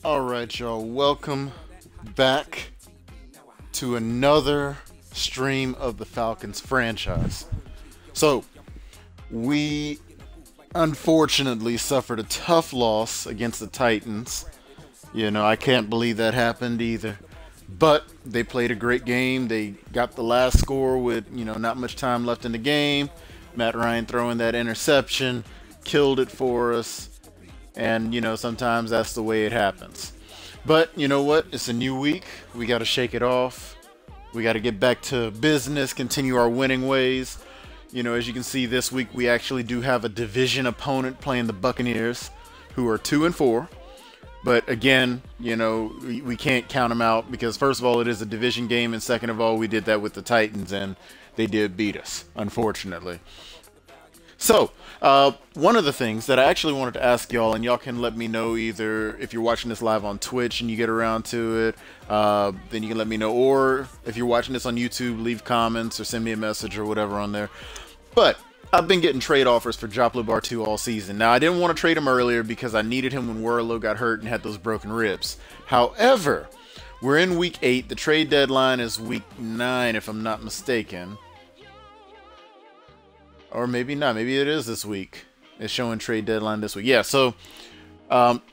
Alright, y'all, welcome back to another stream of the Falcons franchise. So, we unfortunately suffered a tough loss against the Titans. I can't believe that happened either. But they played a great game. They got the last score with, not much time left in the game. Matt Ryan throwing that interception, killed it for us. And, sometimes that's the way it happens. But, you know what? It's a new week. We got to shake it off. We got to get back to business, continue our winning ways. As you can see this week, we actually do have a division opponent playing the Buccaneers, who are 2-4. But again, we can't count them out because, first of all, it is a division game. And second of all, we did that with the Titans and they did beat us, unfortunately. So, one of the things that I actually wanted to ask y'all, and y'all can let me know either if you're watching this live on Twitch and you get around to it, then you can let me know, or if you're watching this on YouTube, leave comments or send me a message or whatever on there. But I've been getting trade offers for Joplin Bar 2 all season. Now, I didn't want to trade him earlier because I needed him when Warlow got hurt and had those broken ribs. However, we're in week 8. The trade deadline is week 9, if I'm not mistaken. Or maybe not. Maybe it is this week. It's showing trade deadline this week. Yeah, so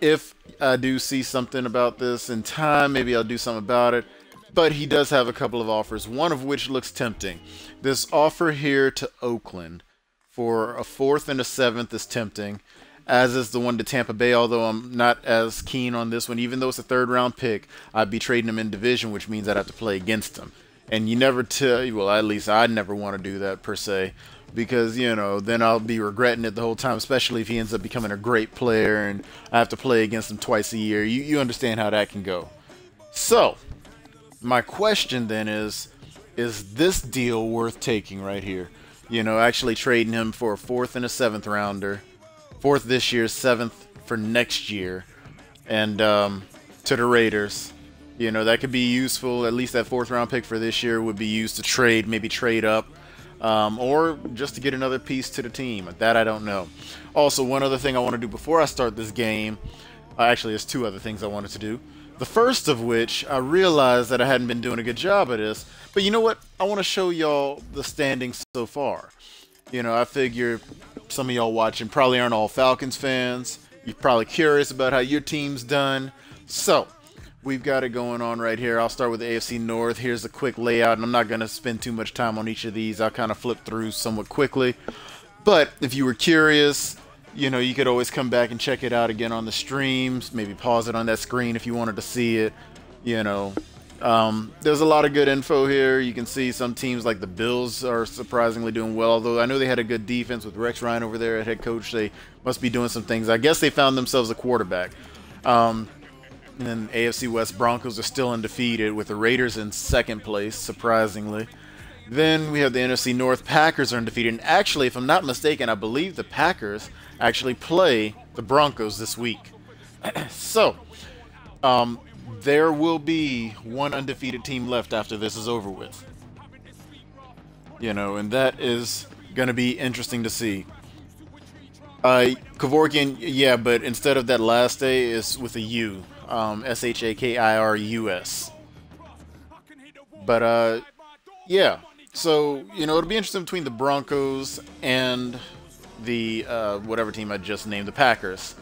if I do see something about this in time, maybe I'll do something about it. But he does have a couple of offers, one of which looks tempting. This offer here to Oakland for a 4th and a 7th is tempting, as is the one to Tampa Bay, although I'm not as keen on this one. Even though it's a 3rd round pick, I'd be trading him in division, which means I'd have to play against him. And you never tell, well, at least I'd never want to do that per se. Because, then I'll be regretting it the whole time, especially if he ends up becoming a great player and I have to play against him twice a year. You understand how that can go. So, my question then is this deal worth taking right here? Actually trading him for a 4th and a 7th rounder. 4th this year, 7th for next year. And to the Raiders. That could be useful. At least that 4th round pick for this year would be used to trade, maybe trade up. Or just to get another piece to the team. That I don't know. Also, one other thing I want to do before I start this game, actually there's 2 other things I wanted to do. The first of which, I realized that I hadn't been doing a good job of this, but you know what? I want to show y'all the standings so far. I figure some of y'all watching probably aren't all Falcons fans. You're probably curious about how your team's done. So, we've got it going on right here. I'll start with the AFC North. Here's a quick layout, and I'm not going to spend too much time on each of these. I'll kind of flip through somewhat quickly. But if you were curious, you could always come back and check it out again on the streams. Maybe pause it on that screen if you wanted to see it. There's a lot of good info here. You can see some teams like the Bills are surprisingly doing well. Although I know they had a good defense with Rex Ryan over there at head coach. They must be doing some things. I guess they found themselves a quarterback. And then AFC West Broncos are still undefeated with the Raiders in 2nd place, surprisingly. Then we have the NFC North. Packers are undefeated. And actually, if I'm not mistaken, I believe the Packers actually play the Broncos this week. So, there will be one undefeated team left after this is over with. And that is going to be interesting to see. Kevorkian, yeah, but instead of that last A, it's with a U. Shakirus. But, yeah. So, it'll be interesting between the Broncos and the, whatever team I just named, the Packers.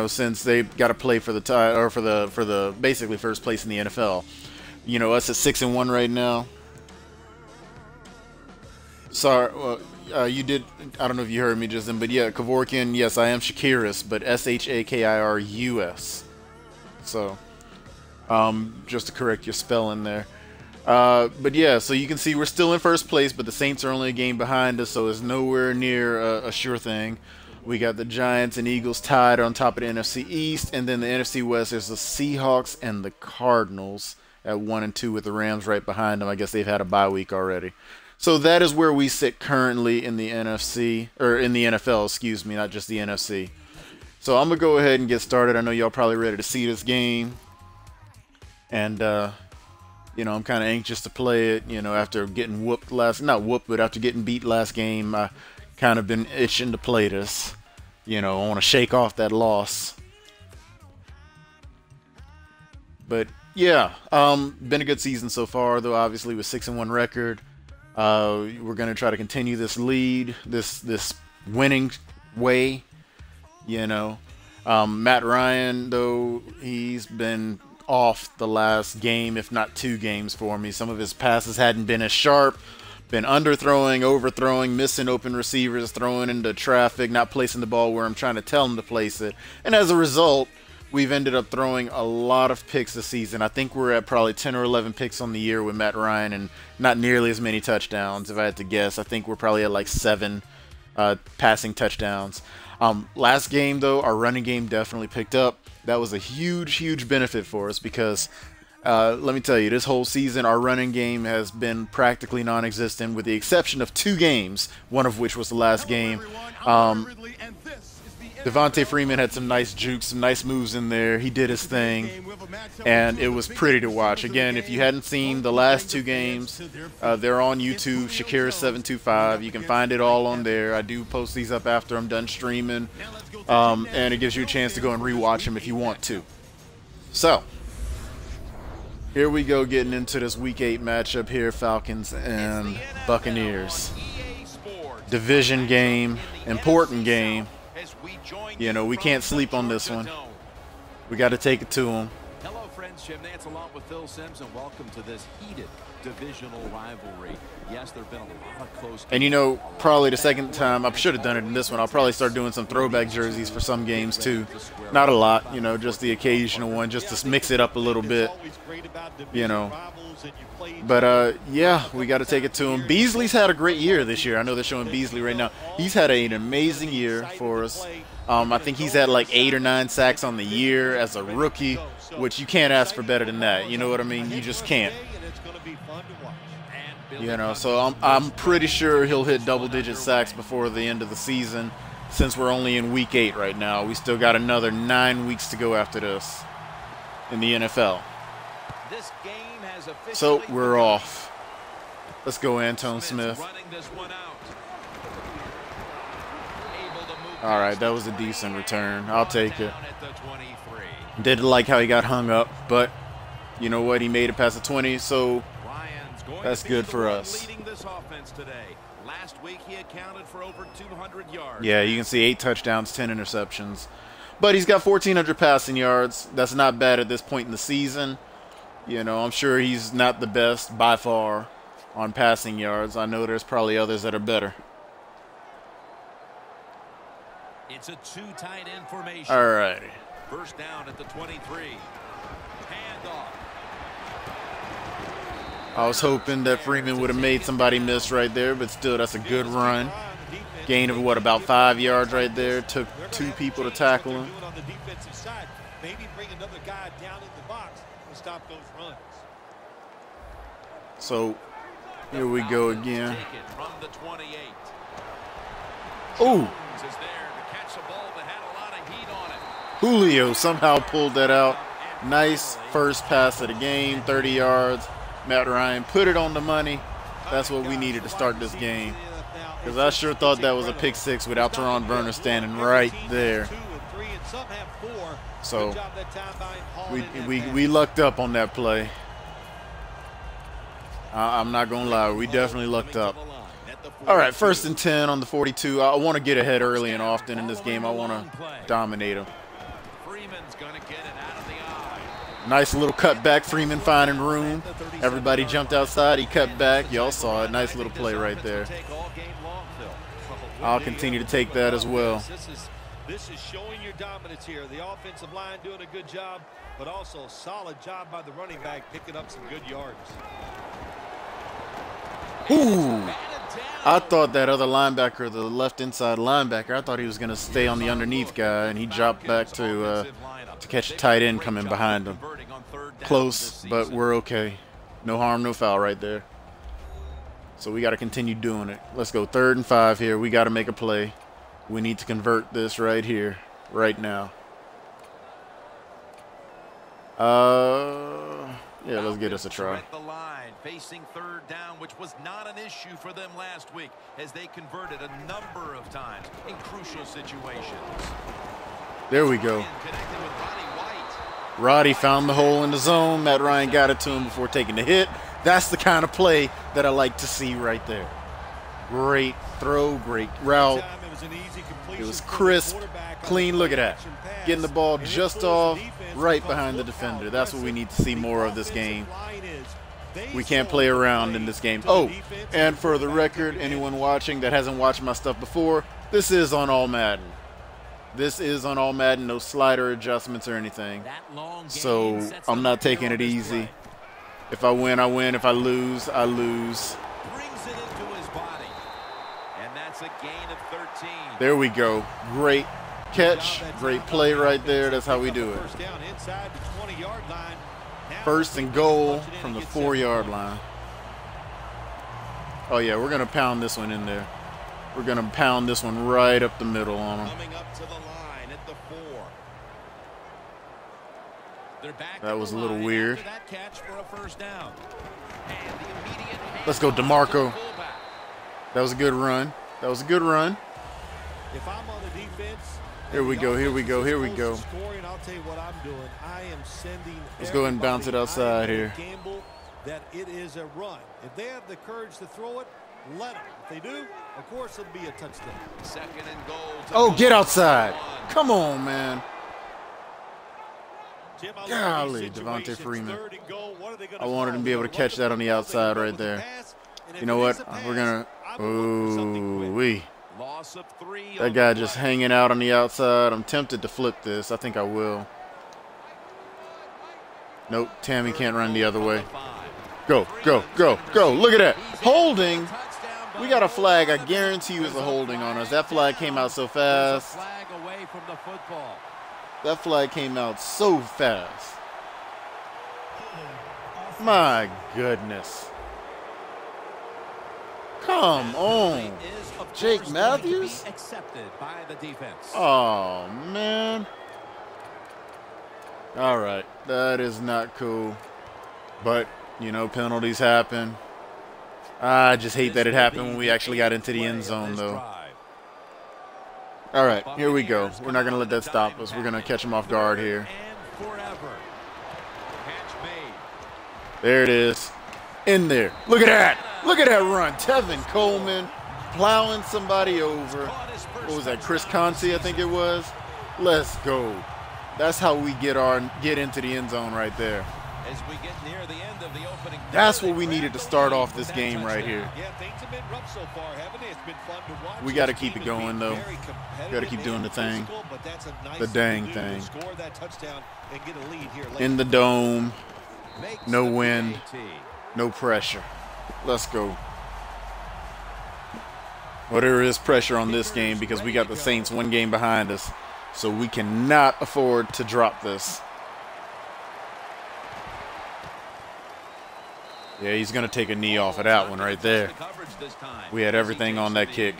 Since they've got to play for the tie, or for the basically first place in the NFL. Us at 6-1 right now. Sorry, you did, I don't know if you heard me just then, but yeah, Kevorkian, yes, I am Shakirus, but Shakirus. So, just to correct your spelling there. But yeah, so you can see we're still in first place, but the Saints are only a game behind us, so it's nowhere near a sure thing. We got the Giants and Eagles tied on top of the NFC East, and then the NFC West, there's the Seahawks and the Cardinals at 1 and 2 with the Rams right behind them. I guess they've had a bye week already. So that is where we sit currently in the NFC, or in the NFL, excuse me, not just the NFC. So I'm going to go ahead and get started. I know y'all probably ready to see this game. And, I'm kind of anxious to play it, after getting whooped not whooped, but after getting beat last game, I kind of been itching to play this. I want to shake off that loss. But yeah, been a good season so far, though obviously with 6-1 record. We're gonna try to continue this lead, this winning way, you know. Matt Ryan, though, he's been off the last game, if not 2 games for me. Some of his passes hadn't been as sharp, been underthrowing, overthrowing, missing open receivers, throwing into traffic, not placing the ball where I'm trying to tell him to place it. And as a result, we've ended up throwing a lot of picks this season. I think we're at probably 10 or 11 picks on the year with Matt Ryan and not nearly as many touchdowns, if I had to guess. I think we're probably at like 7 passing touchdowns. Last game, though, our running game definitely picked up. That was a huge benefit for us because let me tell you, this whole season, our running game has been practically non-existent with the exception of 2 games, one of which was the last game. Devontae Freeman had some nice jukes, some nice moves in there. He did his thing, and it was pretty to watch. Again, if you hadn't seen the last 2 games, they're on YouTube, Shakira725. You can find it all on there. I do post these up after I'm done streaming, and it gives you a chance to go and rewatch them if you want to. So, here we go, getting into this Week 8 matchup here, Falcons and Buccaneers. Division game, important game. You know, we can't sleep on this one. We got to take it to them. Hello, friends. Jim Nance along with Phil Sims, and welcome to this heated divisional rivalry. Yes, there have been a lot of close games. And you know, probably the second time, I should have done it in this one. I'll probably start doing some throwback jerseys for some games too. Not a lot, you know, just the occasional one, just to mix it up a little bit, you know. But yeah, we got to take it to him. Beasley's had a great year this year. I know they're showing Beasley right now. He's had an amazing year for us. I think he's had like 8 or 9 sacks on the year as a rookie, which you can't ask for better than that. You know what I mean? You just can't. You know, so I'm pretty sure he'll hit double-digit sacks before the end of the season. Since we're only in Week 8 right now, we still got another 9 weeks to go after this in the NFL. So we're off. Let's go, Anton Smith. All right, that was a decent return. I'll take it. Didn't like how he got hung up, but you know what? He made it past the 20, so that's good for us. Yeah, you can see 8 touchdowns, 10 interceptions. But he's got 1,400 passing yards. That's not bad at this point in the season. You know, I'm sure he's not the best by far on passing yards. I know there's probably others that are better. It's a 2 tight end formation. All right. First down at the 23. Handoff. I was hoping that Freeman would have made somebody miss right there, but still, that's a good run. Gain of, what, about 5 yards right there. Took 2 people to tackle him. So, here we go again. Ooh. Julio somehow pulled that out. Nice first pass of the game, 30 yards. Matt Ryan put it on the money. That's what we needed to start this game. Because I sure thought that was a pick 6 without Teron Verner standing right there. So we lucked up on that play. I'm not going to lie. We definitely lucked up. All right, 1st and 10 on the 42. I want to get ahead early and often in this game. I want to dominate them. Nice little cutback. Freeman finding room. Everybody jumped outside. He cut back. Y'all saw it. Nice little play right there. I'll continue to take that as well. This is showing your dominance here. The offensive line doing a good job, but also a solid job by the running back picking up some good yards. Ooh. I thought that other linebacker, the left inside linebacker, I thought he was going to stay on the underneath guy, and he dropped back to catch a tight end coming behind him. Close, but we're okay. No harm, no foul right there. So we got to continue doing it. Let's go 3rd and 5 here. We got to make a play. We need to convert this right here, right now. Yeah, let's get us a try. Facing 3rd down, which was not an issue for them last week as they converted a number of times in crucial situations. There we go. Roddy found the hole in the zone. Matt Ryan got it to him before taking the hit. That's the kind of play that I like to see right there. Great throw, great route. It was crisp, clean. Look at that. Getting the ball just off, right behind the defender. That's what we need to see more of this game. We can't play around in this game. Oh, and for the record, anyone watching that hasn't watched my stuff before, this is on All Madden. This is on All Madden, no slider adjustments or anything. So I'm not taking it easy. If I win, I win. If I lose, I lose. Brings it into his body. And that's a gain of 13. There we go. Great catch, great play right there. That's how we do it. First and goal from the 4-yard line. Oh yeah, we're gonna pound this one in there. We're gonna pound this one right up the middle on them. Coming up to the line at the 4. That was a little weird. Let's go, DeMarco. That was a good run. That was a good run. If I'm on the defense, here we go, here we go, here we go. I'll tell you what I'm doing. I am sending. Let's go ahead and bounce it outside here. Gamble that it is a run. If they have the courage to throw it, let them. If they do, of course it'll be a touchdown. Second and goal. Oh, get outside. Come on, man. Golly, Devontae Freeman. I wanted him to be able to catch that on the outside right there. You know what? We're going to... Ooh-wee. That guy just hanging out on the outside. I'm tempted to flip this. I think I will. Nope, Tammy can't run the other way. Go, go, go, go. Look at that. Holding. We got a flag. I guarantee you it's a holding on us. That flag came out so fast. That flag came out so fast. My goodness. Come on. Jake Matthews? Oh, man. All right. That is not cool. But, you know, penalties happen. I just hate that it happened when we actually got into the end zone, though. All right, here we go. We're not going to let that stop us. We're going to catch him off guard here. There it is. In there. Look at that. Look at that run. Tevin Coleman plowing somebody over. What was that, Chris Conti, I think it was? Let's go. That's how we get into the end zone right there. As we get near the end of the opening, that's what we needed to start off this game right here. Yeah, things have been rough so far, haven't they? It's been fun to watch. We got to keep it going, though. We got to keep doing the thing. The dang thing. In the dome. No wind. No pressure. Let's go. Well, there is pressure on this game because we got the Saints one game behind us. So we cannot afford to drop this. Yeah, he's going to take a knee off of that one right there. We had everything on that kick.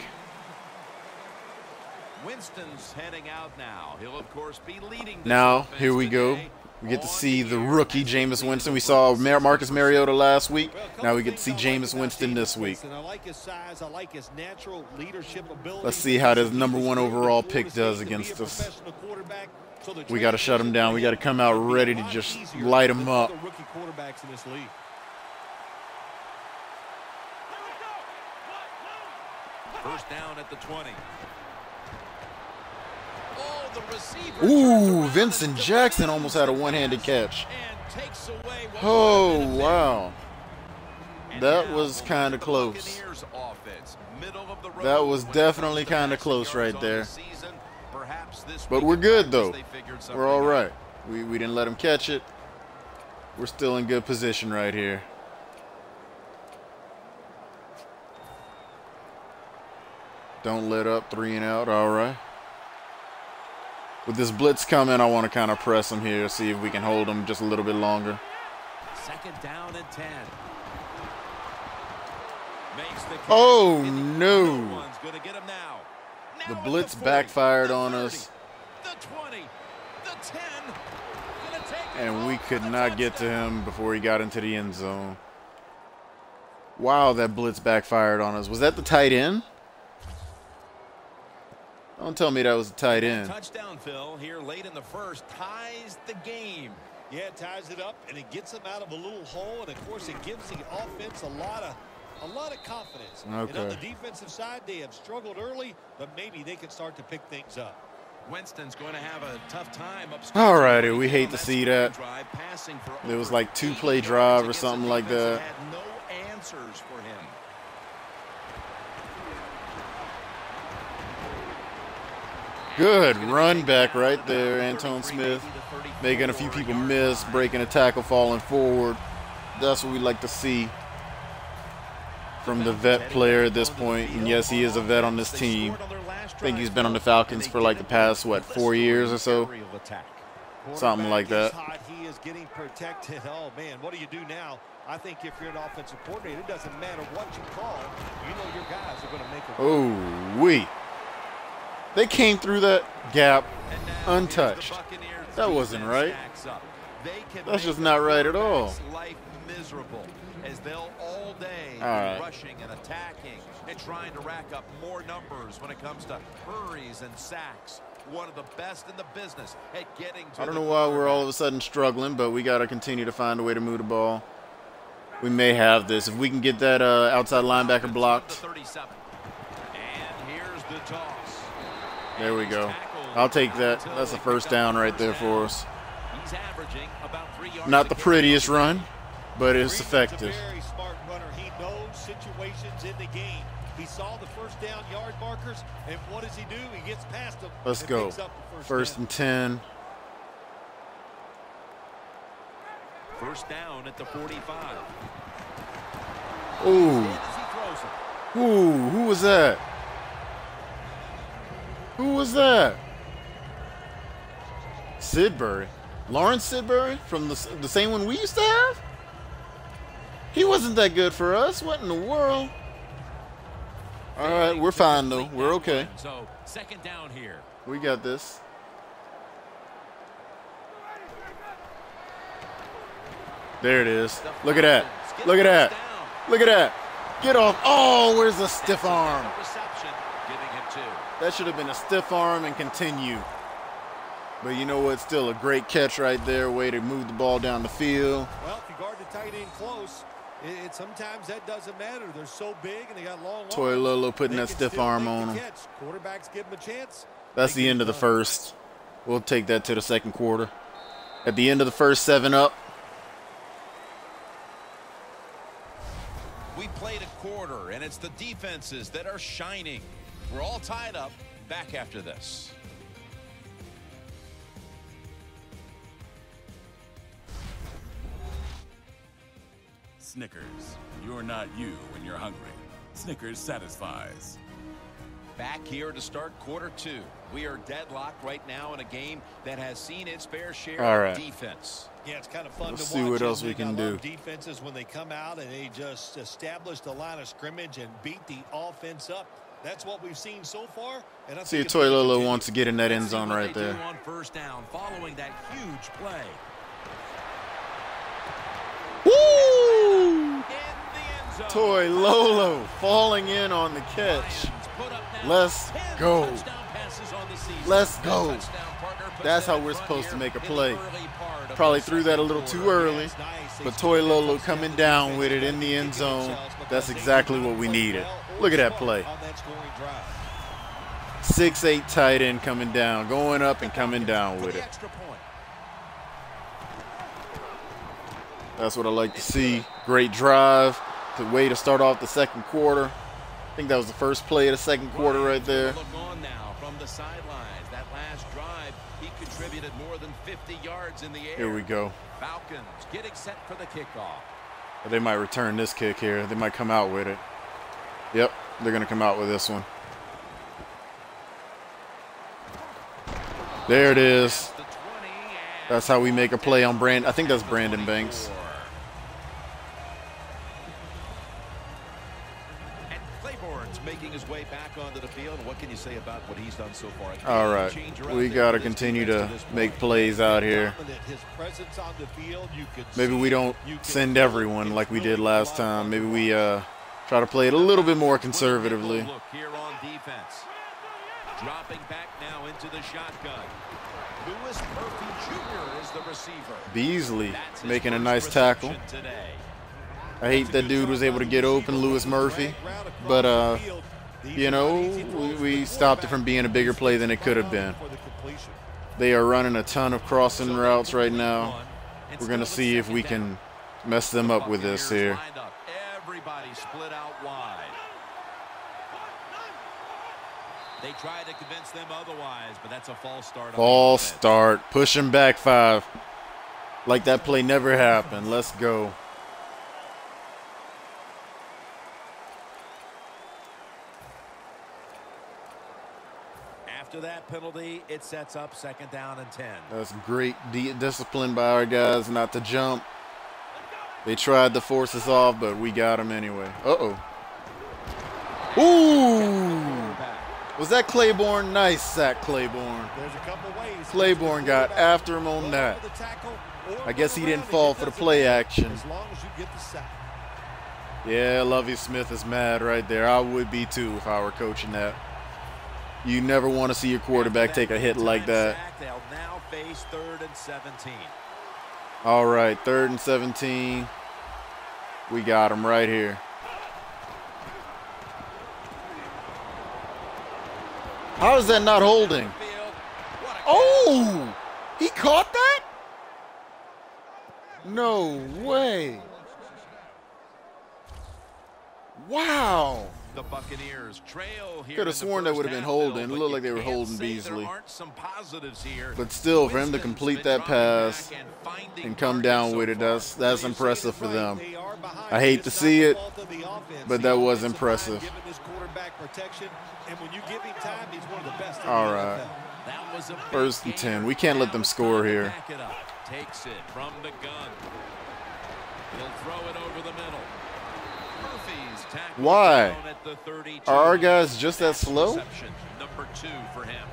Winston's heading out now. He'll of course be leading. Now, here we go. We get to see the rookie Jameis Winston. We saw Marcus Mariota last week. Now we get to see Jameis Winston this week. Let's see how this #1 overall pick does against us. We got to shut him down. We got to come out ready to just light him up. First down at the 20. Ooh, Vincent Jackson almost had a one-handed catch. Oh, wow. That was kind of close. That was definitely kind of close right there. But we're good, though. We're all right. We didn't let him catch it. We're still in good position right here. Don't let up, 3 and out. All right. With this blitz coming, I want to kind of press him here, see if we can hold him just a little bit longer. Second down and 10. Oh, no. The blitz backfired on us. And we could not get to him before he got into the end zone. Wow, that blitz backfired on us. Was that the tight end? Don't tell me that was a tight end. Touchdown, Phil, here late in the first, ties the game. Yeah, it ties it up, and it gets them out of a little hole, and of course it gives the offense a lot of confidence. Okay. And on the defensive side, they have struggled early, but maybe they can start to pick things up. Winston's going to have a tough time. All righty, we hate to see that. There was like 2-play drive or something like that. Had no answers for him. Good run back right there, Antoine Smith. Making a few people miss, breaking a tackle, falling forward. That's what we like to see from the vet player at this point. And yes, he is a vet on this team. I think he's been on the Falcons for like the past, what, 4 years or so? Something like that. He is getting protected. Oh, man, what do you do now? I think if you're an offensive coordinator, it doesn't matter what you call. You know your guys are going to make a Oh, wee. They came through that gap untouched. That wasn't right. That's just not right at all. Life miserable as they'll all day be rushing and attacking and trying to rack up more numbers when it comes to hurries and sacks. One of the best in the business at getting to I don't know why we're all of a sudden struggling, but we got to continue to find a way to move the ball. We may have this. If we can get that outside linebacker blocked. And here's the toss. There we go. I'll take that. That's a first down right there for us. He's averaging about 3 yards. Not the prettiest run, but it's effective. Very smart runner. He knows situations in the game. He saw the first down yard markers, and what does he do? He gets past them. Let's go. First and 10. First down at the 45. Ooh. Ooh, who was that? Who was that? Sidbury. Lawrence Sidbury from the same one we used to have? He wasn't that good for us. What in the world? All right, we're fine, though. We're okay. So, second down here. We got this. There it is. Look at that. Look at that. Look at that. Get off. Oh, where's the stiff arm? That should have been a stiff arm and continue. But you know what? Still a great catch right there. Way to move the ball down the field. Well, if you guard the tight end close, sometimes that doesn't matter. They're so big and they got long arms. Toy Lolo putting that stiff arm on him. Quarterbacks give him a chance. That's the end of the first. We'll take that to the second quarter. At the end of the first, 7 up. We played a quarter, and it's the defenses that are shining. We're all tied up. Back after this. Snickers. You're not you when you're hungry. Snickers satisfies. Back here to start quarter 2. We are deadlocked right now in a game that has seen its fair share of defense. Yeah, it's kind of fun Let's to see watch. what else we can do. Defenses when they come out and they just establish the line of scrimmage and beat the offense up. That's what we've seen so far. And I see, Toy Lolo wants to get in that end zone right there. On first down, following that huge play. Woo! Toy Lolo falling in on the catch. Let's go. Let's go. That's how we're supposed to make a play. Probably threw that a little too early, but Toy Lolo coming down with it in the end zone. That's exactly what we needed. Look at that play. 6'8" tight end coming down, going up and coming down with it. That's what I like to see. Great drive. The way to start off the second quarter. I think that was the first play of the second quarter right there. Look on now from the sidelines. That last drive, he contributed more than 50 yards in the air. Here we go. Falcons getting set for the kickoff. They might return this kick here. They might come out with it. Yep, they're going to come out with this one. There it is. That's how we make a play on Brandon. I think that's Brandon Banks. And Claiborne's making his way back onto the field. What can you say about what he's done so far? All right, we got to continue to make plays out here. Maybe we don't send everyone like we did last time. Maybe we try to play it a little bit more conservatively. Look here on defense. Dropping back now into the shotgun. Louis Murphy Jr. is the receiver. Beasley making a nice tackle. I hate that dude was able to get open, Louis Murphy. But, you know, we stopped it from being a bigger play than it could have been. They are running a ton of crossing routes right now. We're going to see if we can mess them up with this here. Everybody split out wide. They tried to convince them otherwise, but that's a false start. False start. Push him back 5. Like that play never happened. Let's go. After that penalty, it sets up 2nd down and 10. That's great discipline by our guys not to jump. They tried to force us off, but we got them anyway. Uh-oh. Ooh! Was that Claiborne? Nice sack, Claiborne. Claiborne got after him on that. I guess he didn't fall for the play action. Yeah, Lovie Smith is mad right there. I would be too if I were coaching that. You never want to see your quarterback take a hit like that. They'll now face 3rd and 17. All right, 3rd and 17. We got him right here. How is that not holding? Oh! He caught that? No way. Wow. The Buccaneers trail here. Could have sworn that would have been holding. It looked like they were holding Beasley. There aren't some positives here. But still, for him to complete that pass and come down with it, that's impressive for them. I hate to see it, but that was impressive. All right. 1st and 10. We can't let them score here. Takes it from the gun. He'll throw it over the middle. Why? Are our guys just that slow? Number 2 for him.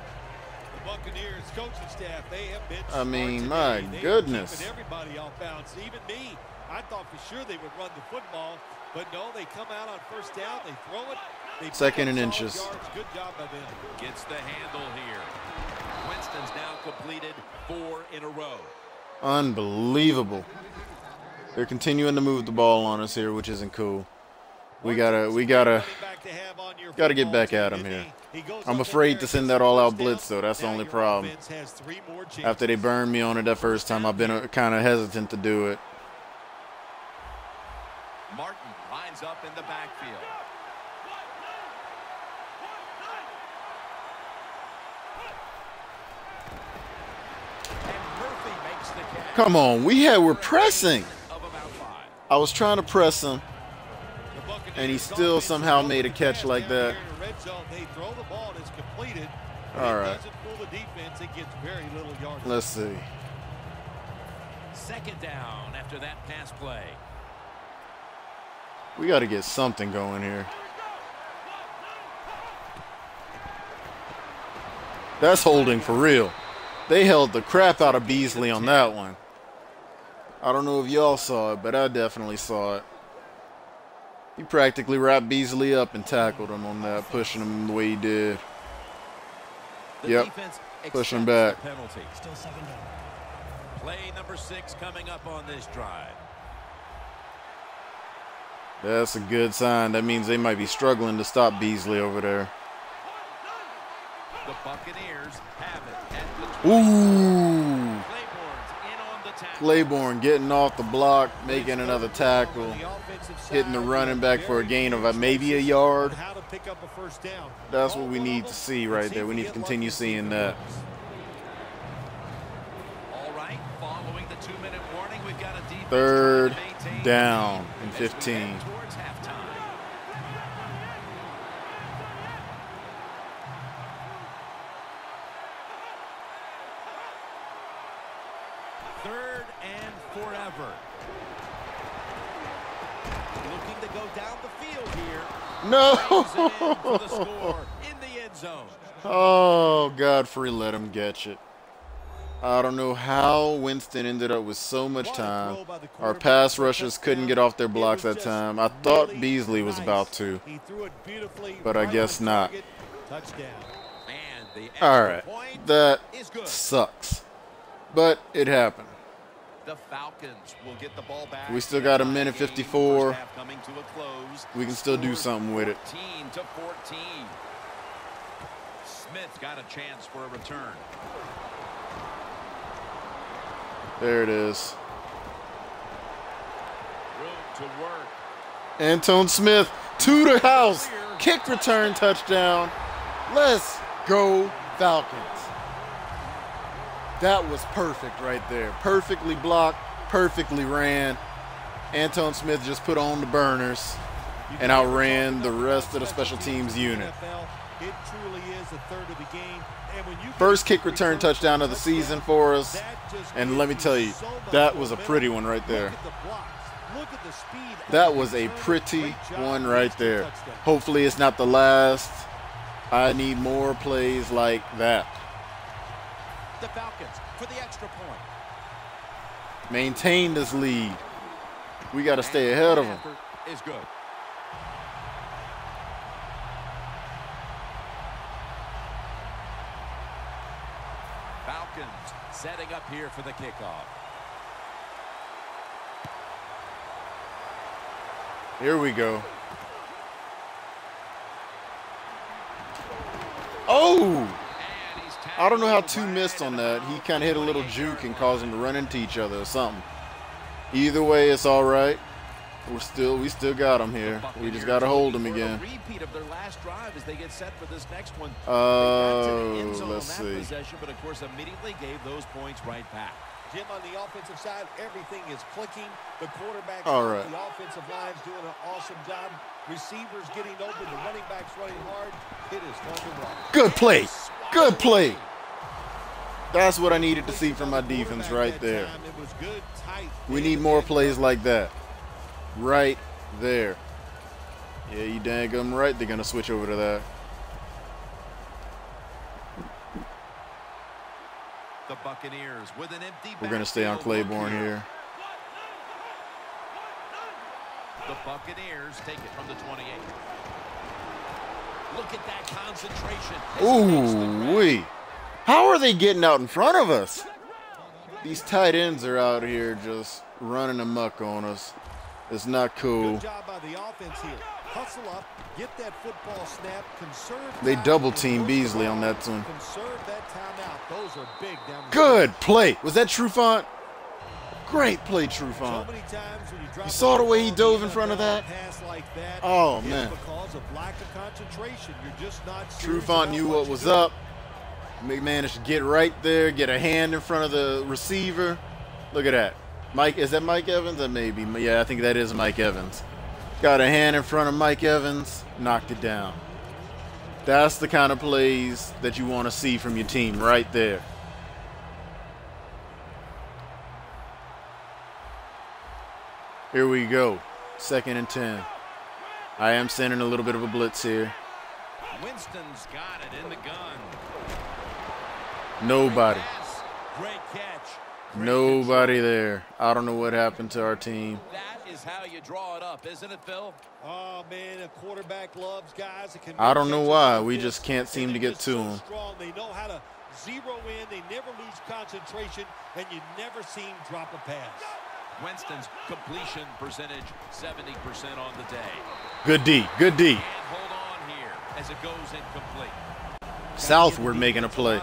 The Buccaneers coaching staff, they have been I mean, my goodness. Everybody off bounds, even me. I thought for sure they would run the football, but no, they come out on 1st down, they throw it. 2nd and inches. Good job by them. Gets the handle here. Winston's now completed 4 in a row. Unbelievable. They're continuing to move the ball on us here, which isn't cool. We gotta get back at him here. I'm afraid to send that all-out blitz, though. That's the only problem. After they burned me on it that first time, I've been kind of hesitant to do it. Martin lines up in the backfield. And Murphy makes the catch. Come on, we're pressing. I was trying to press him, and he still somehow made a catch like that. All right. Let's see. 2nd down after that pass play. We got to get something going here. That's holding for real. They held the crap out of Beasley on that one. I don't know if y'all saw it, but I definitely saw it. He practically wrapped Beasley up and tackled him on that, pushing him the way he did. Yep, pushing him back. Still 2nd down. Play number 6 coming up on this drive. That's a good sign. That means they might be struggling to stop Beasley over there. The Buccaneers have it at the 20. Ooh! Claiborne getting off the block, making another tackle, hitting the running back for a gain of maybe a yard. That's what we need to see right there. We need to continue seeing that. All right, following the 2-minute warning, we've got a defense 3rd down and 15. towards halftime. Third and forever. Looking to go down the field here. No! For the score in the end zone. Oh, Godfrey let him get it. I don't know how Winston ended up with so much time. Our pass rushers couldn't get off their blocks that time. I thought Beasley was about to, but I guess not. All right, that sucks. but it happened. The Falcons will get the ball back. We still got a minute 54. First half coming to a close. We can still do something with it. 14-14. Smith got a chance for a return. There it is. Room to work. Antone Smith to the house. Kick return touchdown. Let's go Falcons. That was perfect right there. Perfectly blocked, perfectly ran. Antone Smith just put on the burners and outran the rest of the special teams unit. It truly is a third of the game. And when you First kick return touchdown of the season for us. And let me tell you, that was a pretty one right there. That was a pretty one right there. Hopefully it's not the last. I need more plays like that. The Falcons for the extra point. Maintain this lead. We got to stay ahead of them. Is good. Falcons setting up here for the kickoff. Here we go. Oh! I don't know how two missed on that. He kind of hit a little juke and caused them to run into each other or something. Either way, it's all right. We still got him here. We just got to hold him again. Repeat of their last drive as they get set for this next one. Let's see. Possession, but of course immediately gave those points right back. Jim, on the offensive side, everything is clicking. The quarterback, all right. The offensive line's doing an awesome job. Receivers getting open. The running backs running hard. It is fun to watch. Good play. Good play. That's what I needed to see from my defense right there. We need more plays like that. Right there. Yeah, you dang right. They're going to switch over to that. The Buccaneers with an empty. We're going to stay on Claiborne here. The Buccaneers take it from the 28. Look at that concentration. Ooh-wee. How are they getting out in front of us? These tight ends are out here just running amok on us. It's not cool. Good job by the offense here. Hustle up, get that football snap, conserve. They double team Beasley on that one. Conserve that timeout. Those are big down the Good play. Was that Trufant? Great play, Trufant. You saw the way he dove in front of that? Oh, man. Trufant knew what was up. They managed to get right there, get a hand in front of the receiver. Look at that. Mike, is that Mike Evans? That may be. Yeah, I think that is Mike Evans. Got a hand in front of Mike Evans, knocked it down. That's the kind of plays that you want to see from your team right there. Here we go. 2nd and 10. I am sending a little bit of a blitz here. Winston's got it in the gun. Nobody. Great catch. Nobody there. I don't know what happened to our team. That is how you draw it up, isn't it, Phil? Oh, man, a quarterback loves guys that can. I don't know why. We just can't seem to get to them. They know how to zero in. They never lose concentration, and you never see them drop a pass. Winston's completion percentage 70% on the day. Good D. Good D. And hold on here as it goes incomplete. Southward making a play.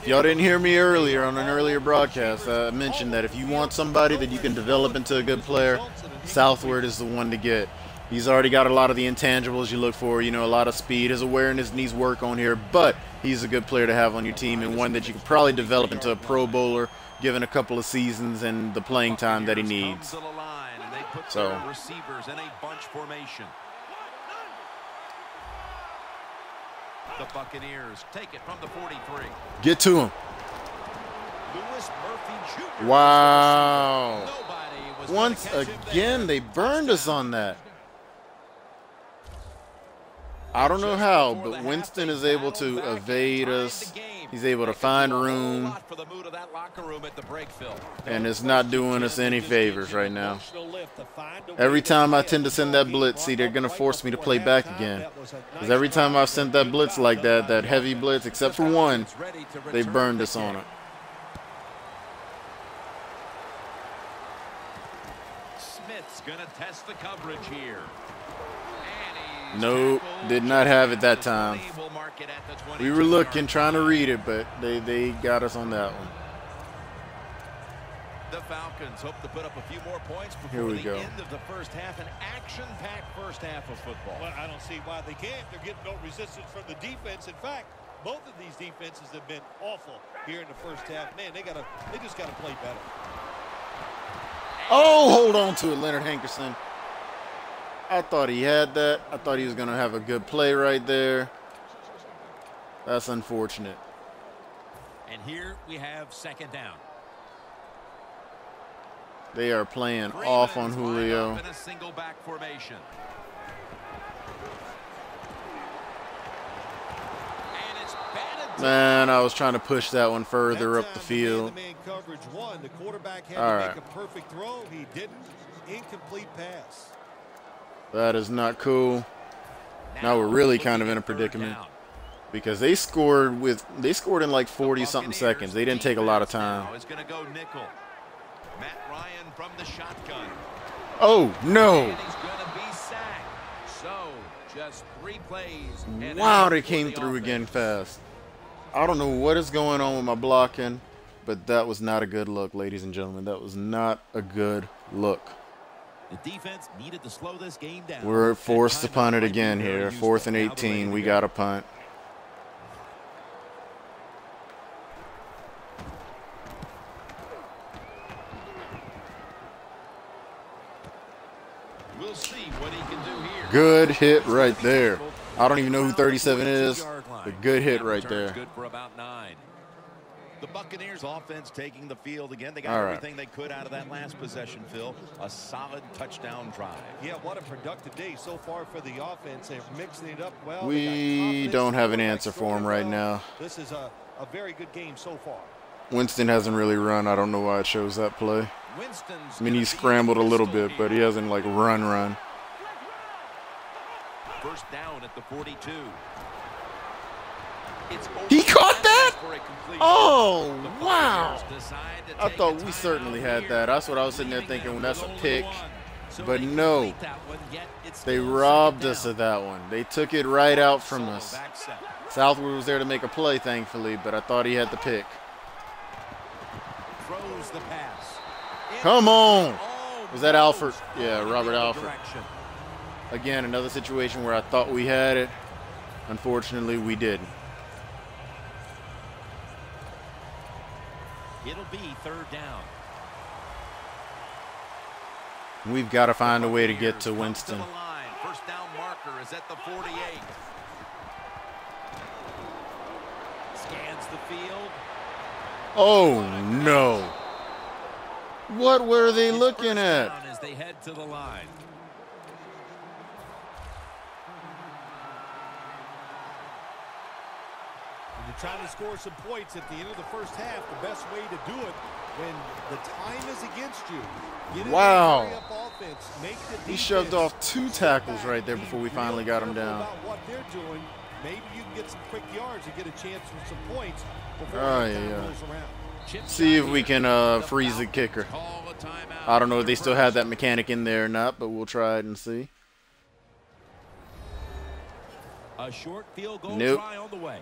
Y'all didn't hear me earlier on an earlier broadcast. I mentioned that if you want somebody that you can develop into a good player, Southward is the one to get. He's already got a lot of the intangibles you look for, you know, a lot of speed. His awareness needs work on here, but he's a good player to have on your team and one that you can probably develop into a Pro Bowler given a couple of seasons and the playing time that he needs. So, receivers in a bunch formation. The Buccaneers take it from the 43. Get to him. Louis Murphy Jr. Wow. Was once again, they burned us on that. I don't know how, but Winston is able to evade us. He's able to find room. And it's not doing us any favors right now. Every time I tend to send that blitz, see, they're going to force me to play back again. Because every time I've sent that blitz like that, that heavy blitz, except for one, they burned us on it. Smith's going to test the coverage here. Nope, did not have it that time. We were looking, trying to read it, but they got us on that one. The Falcons hope to put up a few more points before Here we the go. end of the first half. An action-packed first half of football. Well, I don't see why they can't. They're getting no resistance from the defense. In fact, both of these defenses have been awful here in the first half. Man, they just gotta play better. Oh, hold on to it, Leonard Hankerson. I thought he had that. I thought he was going to have a good play right there. That's unfortunate. And here we have second down. They are playing off on Julio. In a single back formation. And it's batted. Man, I was trying to push that one further up the field. Man coverage won. The quarterback had All to right. make a perfect throw. He didn't. Incomplete pass. That is not cool. Now we're really kind of in a predicament because they scored in like 40-something seconds. They didn't take a lot of time. It's going to go nickel. Matt Ryan from the shotgun. Oh, no. And he's going to be sacked. So, just 3 plays. And Wow, out they for came the through offense. again fast. I don't know what is going on with my blocking, but that was not a good look, ladies and gentlemen. That was not a good look. The defense needed to slow this game down. We're forced to punt it again here. 4th and 18. We got a punt. We'll see what he can do here. Good hit right there. I don't even know who 37 is, but good hit right there. Good for about 9. The Buccaneers offense taking the field again. They got All right. everything they could out of that last possession, Phil. A solid touchdown drive. Yeah, what a productive day so far for the offense. They're mixing it up well. We don't have an answer for him right now. This is a very good game so far. Winston hasn't really run. I don't know why it shows that play. Winston's I mean, he scrambled a little bit, but he hasn't, like, run. first down at the 42. He caught that? Oh, wow. I thought we certainly had that. That's what I was sitting there thinking, well, that's a pick. But no, they robbed us of that one. They took it right out from us. Southwood was there to make a play, thankfully, but I thought he had the pick. Throws the pass. Come on. Was that Alford? Yeah, Robert Alford. Again, another situation where I thought we had it. Unfortunately, we didn't. It'll be third down. We've got to find a way to get to Winston. First down marker is at the 48. Scans the field. Oh, no. What were they looking at? As they head to the line. You're trying to score some points at the end of the first half. The best way to do it when the time is against you. Get Wow. offense, make the He shoved defense off 2 tackles right there before we finally got him down. about what they're doing. Maybe you can get some quick yards and get a chance for some points before Oh, the time yeah. rolls around. See if we can freeze the kicker. I don't know if they still have that mechanic in there or not, but we'll try it and see. A short field goal Nope. try on the way.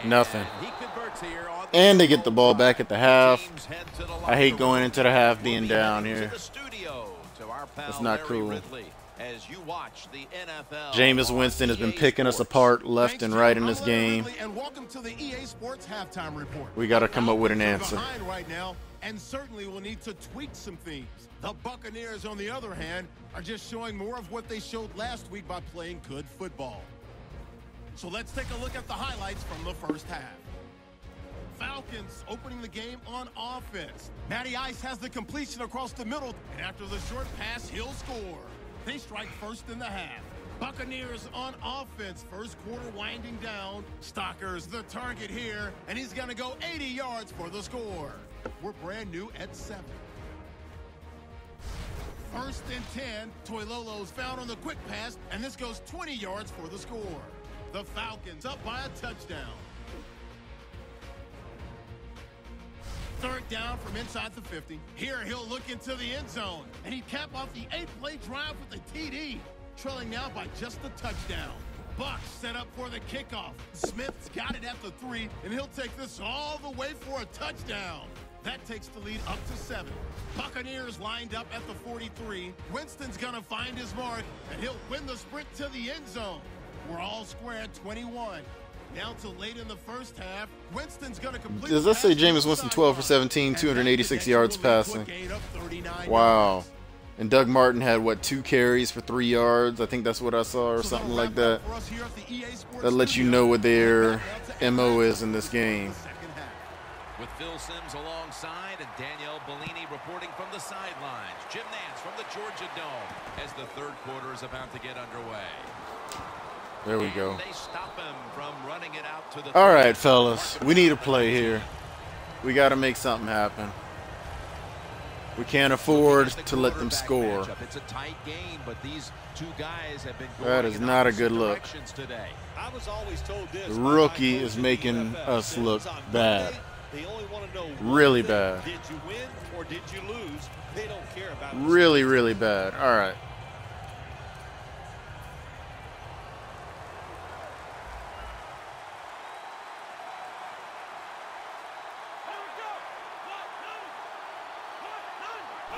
Nothing. He converts here on And they get the ball back at the half. Teams head to the I hate locker going room. into the half We'll being be down heading here. to the studio to our pal That's not Larry cool. Ridley as you watch the NFL Jameis on Winston has been EA picking us Sports. apart left and right in this game. And welcome to the EA Sports halftime report. We got to come up with an Falcons are answer. behind right now, and certainly will need to tweak some things. The Buccaneers, on the other hand, are just showing more of what they showed last week by playing good football. So let's take a look at the highlights from the first half. Falcons opening the game on offense. Matty Ice has the completion across the middle, and after the short pass, he'll score. They strike first in the half. Buccaneers on offense, first quarter winding down. Stocker's the target here, and he's going to go 80 yards for the score. We're brand new at 7. First and 10, Toilolo's found on the quick pass, and this goes 20 yards for the score. The Falcons up by a touchdown. Third down from inside the 50. Here he'll look into the end zone, and he'd cap off the 8-play drive with a TD. Trailing now by just a touchdown. Bucks set up for the kickoff. Smith's got it at the 3, and he'll take this all the way for a touchdown. That takes the lead up to 7. Buccaneers lined up at the 43. Winston's gonna find his mark, and he'll win the sprint to the end zone. We're all square at 21. Now till late in the first half, Winston's gonna complete. Does that say Jameis Winston 12 for 17, 286 yards passing? Wow. And Doug Martin had, what, 2 carries for 3 yards? I think that's what I saw, or something like that. That lets you know what their MO is in this game. With Phil Simms alongside and Danielle Bellini reporting from the sidelines. Jim Nantz from the Georgia Dome as the third quarter is about to get underway. There we go. They stop him from running it out to the All right, fellas. We need a play here. We got to make something happen. We can't afford to let them score. It's a tight game, but these two guys have been that is not a good look. Today. I was always told this. The rookie is making us look bad. They only want to know really bad. Did you win or did you lose? They don't care about really, really bad. All right.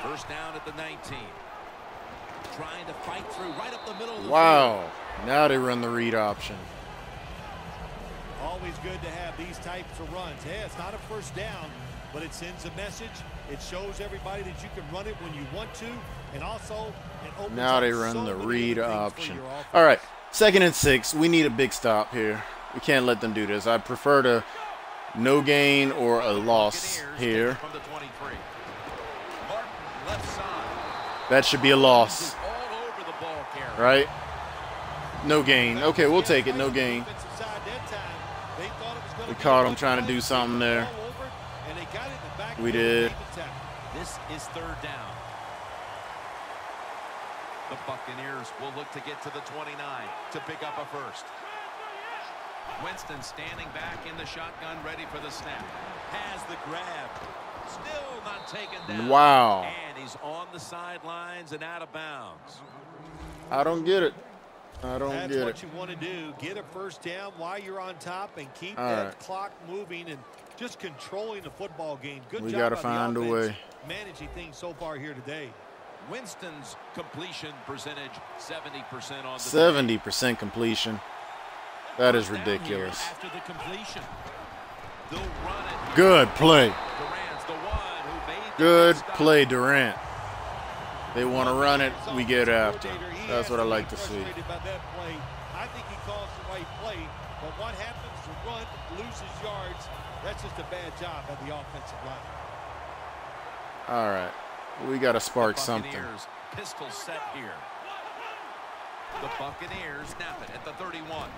First down at the 19. Trying to fight through right up the middle of the wow. Field. Now they run the read option. Always good to have these types of runs. Hey, it's not a first down, but it sends a message. It shows everybody that you can run it when you want to, and also it opens now they run the read option. All right, 2nd and 6. We need a big stop here. We can't let them do this. I prefer to no gain or a loss here. From the 23. Martin, left side. That should be a loss. All over the ball carrier. Right? No gain. Okay, we'll take it. No gain. We caught him trying to do something there. We did. This is 3rd down. The Buccaneers will look to get to the 29 to pick up a first. Winston standing back in the shotgun, ready for the snap. Has the grab. Still not taken down. Wow. And he's on the sidelines and out of bounds. I don't get it. I don't That's get it. what you want to do. Get a first down while you're on top and keep that clock moving and just controlling the football game. Good job. We got to find a way. Managing things so far here today. Winston's completion percentage 70% on the 70% completion. That is ridiculous. After the completion. They'll run it. Good play. Durant's the one who made Good play, Durant. They want to run it, we get after. That's what I like to see. I think he calls the right play, but what happens to run, loses yards, that's just a bad job by the offensive line. All right. We got to spark something. Pistol set here. The Buccaneers snap it at the 31.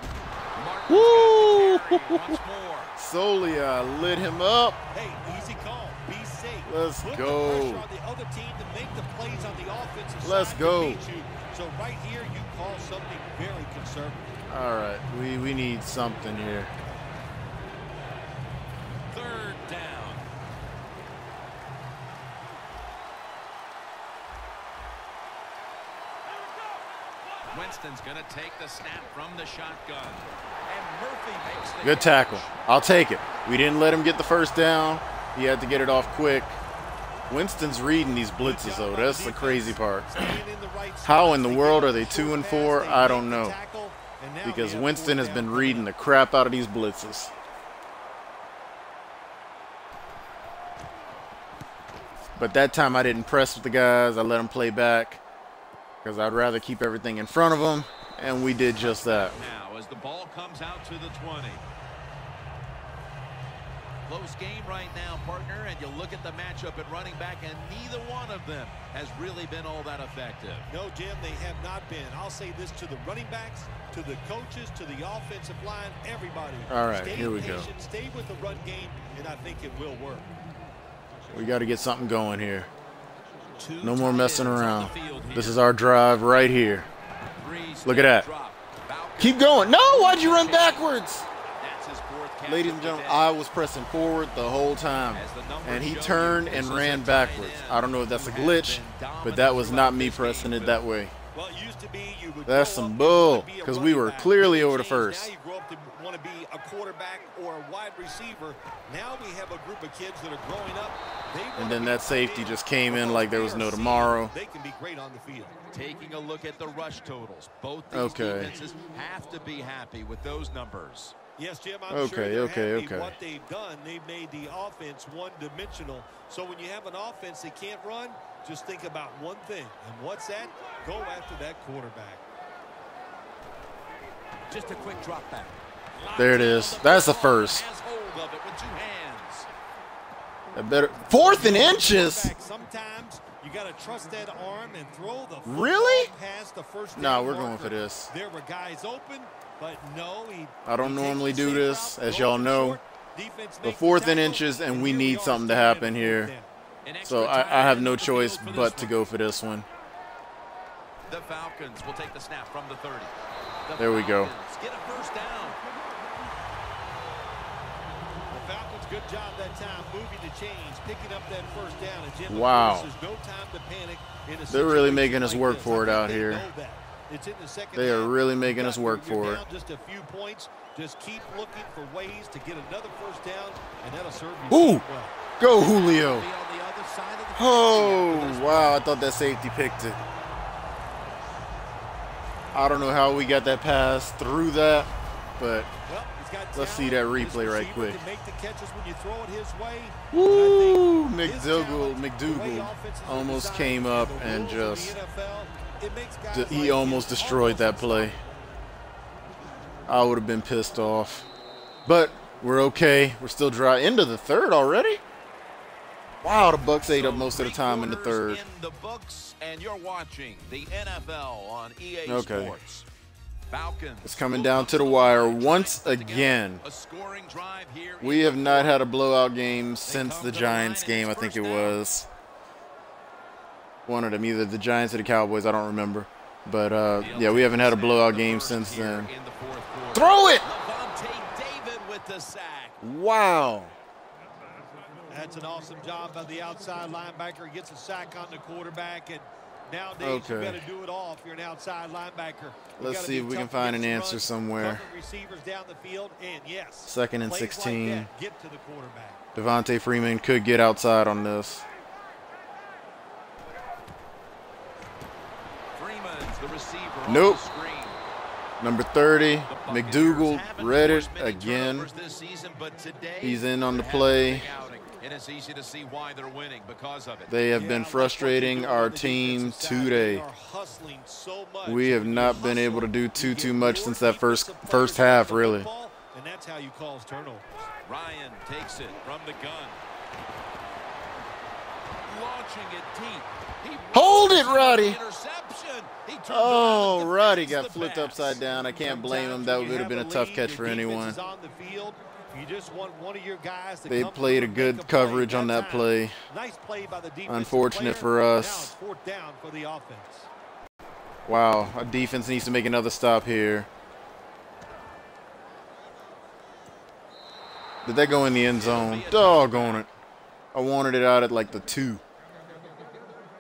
Woo! Once more. Solia lit him up. Hey, easy call. Be safe. Let's Put go. the pressure on the other team to make the plays on the offensive side. Let's go. To beat you. So right here, you call something very conservative. All right. We need something here. 3rd down. Winston's going to take the snap from the shotgun. And Murphy makes the Good tackle. I'll take it. We didn't let him get the first down. He had to get it off quick. Winston's reading these blitzes, though. That's the crazy part. How in the world are they 2 and 4? I don't know. Because Winston has been reading the crap out of these blitzes. But that time I didn't press with the guys. I let them play back. Because I'd rather keep everything in front of them, and we did just that. Now, as the ball comes out to the 20. Close game right now, partner, and you look at the matchup at running back, and neither one of them has really been all that effective. No, Jim, they have not been. I'll say this to the running backs, to the coaches, to the offensive line, everybody. All right, here we go. Stay with the run game, and I think it will work. We got to get something going here. No more messing around. This is our drive right here. Look at that. Keep going. No, why'd you run backwards? That's his fourth catch Ladies of and the gentlemen, day. I was pressing forward the whole time, and he turned and ran backwards. I don't know if that's a glitch, but that was not me pressing it that way. Well, it used to be you would That's grow some up, bull, you wanna be a because we running were back. clearly It over the changed. first. Now you grow up to want to be a quarterback or a wide receiver. Now we have a group of kids that are growing up. They And wanna then be that safety big. just came in Because like there was we no are seeing tomorrow. They can be great on the field. Taking a look at the rush totals. Both these Okay. defenses have to be happy with those numbers. Yes, Jim, I'm Okay, sure they're okay, happy okay. what they've done. They've made the offense one-dimensional. So when you have an offense that can't run, just think about one thing. And what's that? Go after that quarterback. Just a quick drop back. There it is. That's the first. Has hold of it with two hands. That better. 4th and inches. Quarterback, sometimes you got to trust that arm and throw the football Really? past the first Nah, down we're going marker. for this. There were guys open, but no, I don't he normally takes the do safe this, route, as goes y'all for know. short. Defense The makes the 4th and tackle, inches, and we here need are something to standing happen at here. fourth down. An extra So I tight have end no in the choice field for but this to one. go for this one. The Falcons will take the snap from the 30. The There we go. Falcons get a first down. The Falcons, good job that time moving the chains, picking up that first down. And Jim, Wow. there's no time to panic in a They're really situation making us like work this. for it I think out they here. know that. It's in the second They are half. really making You're us work you're for it. down just a few points. Just keep looking for ways to get another first down, and that'll serve you Ooh. well. Go, Julio. Be on the other side of the Oh, 50 after this wow. I thought that safety picked it. I don't know how we got that pass through that, but Well, he's got let's see talent. that His replay right receiver quick. can make the catches when you throw it his way. Woo! And I think his talent, the way McDougal offenses are almost designed, came up the and rules of just the NFL, it makes guys he like almost him destroyed that play. I would have been pissed off. But we're okay. We're still dry. Into the third already? Wow, the Bucks ate up most of the time in the third. In the books, and you're watching the NFL on EA Okay. Sports. Falcons. It's coming down to the wire once again. A scoring drive here. We have not had a blowout game since the Giants game, I think it was. One of them, either the Giants or the Cowboys, I don't remember. But, yeah, we haven't had a blowout game since then. In the fourth quarter. Throw it! Levante David with the sack. Wow. That's an awesome job by the outside linebacker. He gets a sack on the quarterback, and nowadays you Okay. got to do it all if you're an outside linebacker. You Let's gotta see be if we can tough find an against the answer run, somewhere. cover receivers down the field, and yes, 2nd and plays 16. Like that, get to the quarterback. Devontae Freeman could get outside on this. Freeman's the receiver. Nope. On the screen. Number 30, The Buccaneers McDougal haven't read it forced many again. turnovers this season, but today He's in on the they're play. having a big outing, and it's easy to see why they're winning because of it. They have Yeah, I been like what they're frustrating doing our on the team defensive side. They today. are hustling so much. We have When you not been hustle, able to do you too get much more since that first defensive players half, on the really. football, and that's how you cause turnovers. Ryan takes it from the gun. Launching it deep. He Hold it, Roddy. Interception. He turns Oh, around and Roddy defends got the flipped pass. upside down. I can't blame him. Sometimes That when you would have been a have tough lead, catch your for defense anyone. is on the field. You just want one of your guys to They come played through a and good make a play coverage on that time. play. Nice play by the defensive Unfortunate player. for us. Now it's fourth down for the offense. Wow, our defense needs to make another stop here. Did that go in the end zone? Doggone it. I wanted it out at like the 2.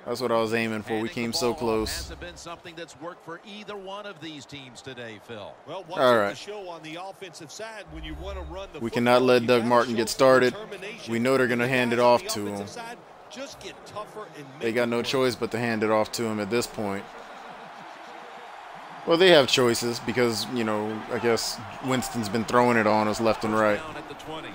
That's what I was aiming for. We Handing came the so ball close. Hasn't been something that's worked for either one of these teams today, Phil. Well, what's All it right. to show on the offensive side when you want to run the We cannot football, let you Doug gotta Martin show get started. determination. We know they're going to The hand it guys on off the to him. offensive side just get tougher and They make got it no work. choice but to hand it off to him at this point. Well, they have choices because, you know, I guess Winston's been throwing it on us left and right. Down at the 20.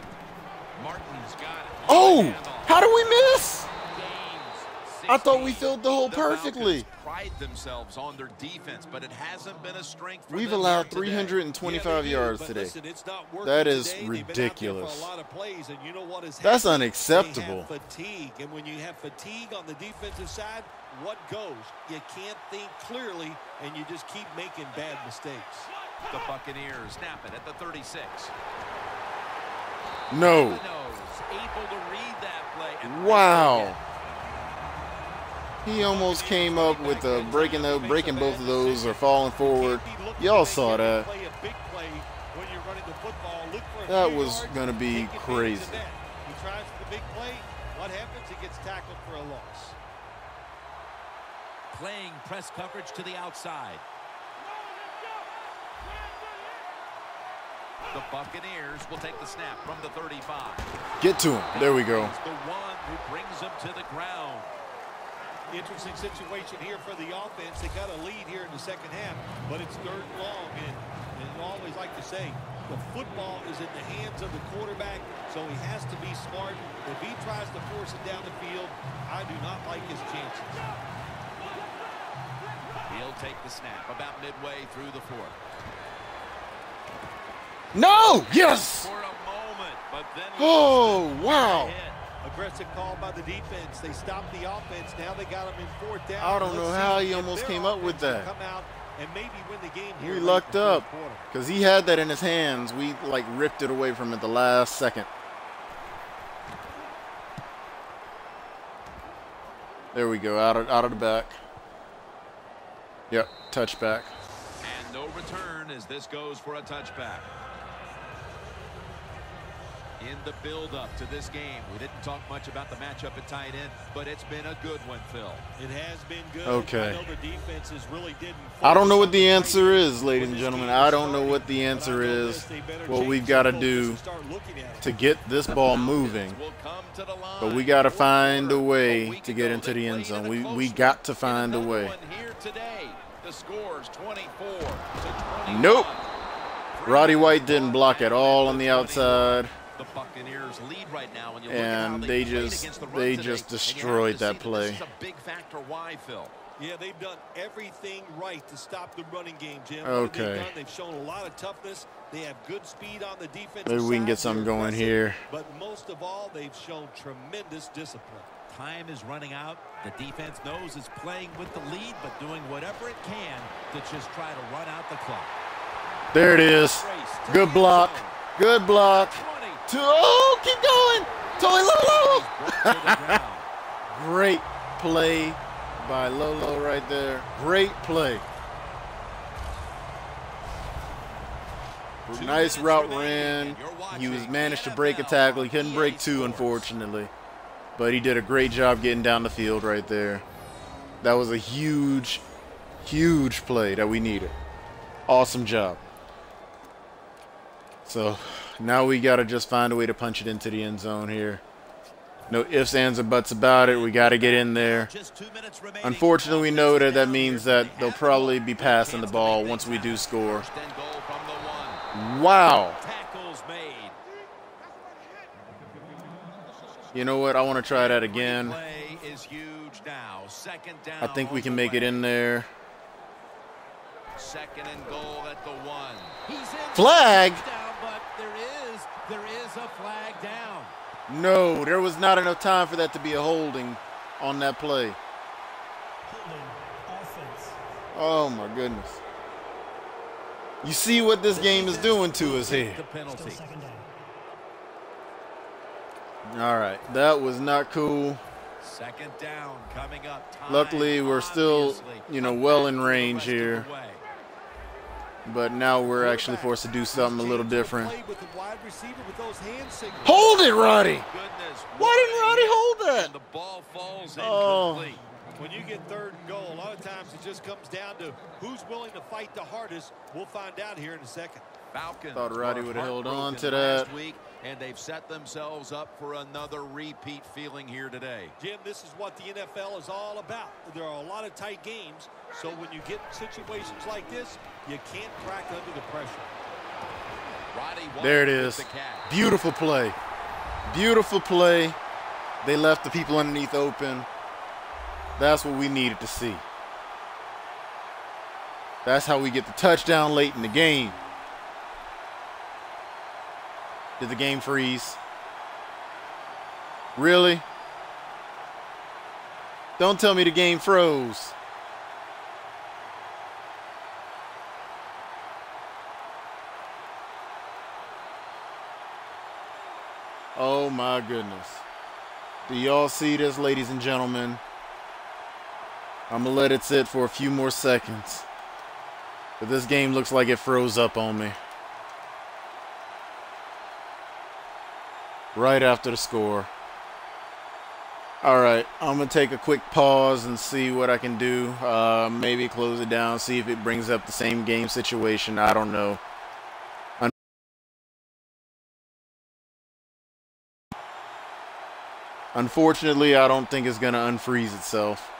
Martin's got it. Oh, Handoff. how do we miss? Gains I thought we 16. filled the hole The perfectly. Falcons pride themselves on their defense, but it hasn't been a strength for We've them allowed here today. 325 Yeah, they do, yards but today. listen, it's not working That is today. They've been out there for ridiculous. a lot of plays, and you know what has That's happened? unacceptable. They have fatigue, and when you have fatigue on the defensive side, what goes? You can't think clearly, and you just keep making bad mistakes. The Buccaneers snap it at the 36. No. Nose, able to read that play. And Wow. He almost came up with breaking both of those or falling forward. Y'all saw that. That was going to be crazy. He tries for the big play. What happens? He gets tackled for a loss. Playing press coverage to the outside. The Buccaneers will take the snap from the 35. Get to him. There we go. He's the one who brings him to the ground. Interesting situation here for the offense. They got a lead here in the second half, but it's third and long. And I always like to say, the football is in the hands of the quarterback, so he has to be smart. If he tries to force it down the field, I do not like his chances. He'll take the snap about midway through the fourth. No! Yes! For a moment, but then Oh, wow. Aggressive call by the defense. They stopped the offense. Now they got him in fourth down. I don't know how he almost came up with that. Come out and maybe win the game here. We lucked up because he had that in his hands. We like ripped it away from him at the last second. There we go, out of the back. Yep, touchback. And no return as this goes for a touchback. In the build-up to this game, we didn't talk much about the matchup at tight end, but it's been a good one, Phil. It has been good. Okay. I know the defenses really didn't. I don't know what the answer is, ladies and gentlemen. I don't know what the answer is. What we've got to do to get this ball moving. But we got to find a way to get into the end zone. We got to find a way. The score's 24 to 21. Nope. Roddy White didn't block at all on the outside. The Buccaneers lead right now, And they just destroyed that play. This is a big factor. Why, Phil? Yeah, they've done everything right to stop the running game, Jim. Okay. They've shown a lot of toughness. They have good speed on the defense. Maybe we can get something going here. But most of all, they've shown tremendous discipline. Time is running out. The defense knows it's playing with the lead, but doing whatever it can to just try to run out the clock. There it is. Good block. Good block. Oh, keep going. Totally Lolo. Great play by Lolo right there. Great play. Nice route ran. He managed to break a tackle. He couldn't break two, unfortunately. But he did a great job getting down the field right there. That was a huge, huge play that we needed. Awesome job. So now we got to just find a way to punch it into the end zone here. No ifs, ands, or buts about it. We got to get in there. Unfortunately, we know that means that they'll probably be passing the ball once we do score. Wow. You know what? I want to try that again. I think we can make it in there. Second and goal at the 1. Flag? But there is a flag down. No, there was not enough time for that to be a holding on that play. Oh my goodness. You see what this game is doing to us here. All right, that was not cool. Second down coming up. Luckily, we're still, well in range here. But now we're actually forced to do something a little different. Hold it, Roddy! Why didn't Roddy hold that? The ball falls incomplete. When you get third and goal, a lot of times it just comes down to who's willing to fight the hardest. We'll find out here in a second. Falcons thought Roddy would have held on to that. Last week, and they've set themselves up for another repeat feeling here today. Jim, this is what the NFL is all about. There are a lot of tight games, so when you get situations like this, you can't crack under the pressure. There it is. Beautiful play. Beautiful play. They left the people underneath open. That's what we needed to see. That's how we get the touchdown late in the game. Did the game freeze? Really? Don't tell me the game froze. Oh my goodness. Do y'all see this, ladies and gentlemen? I'm going to let it sit for a few more seconds. But this game looks like it froze up on me. Right after the score. Alright, I'm going to take a quick pause and see what I can do. Maybe close it down, see if it brings up the same game situation. I don't know. Unfortunately, I don't think it's going to unfreeze itself.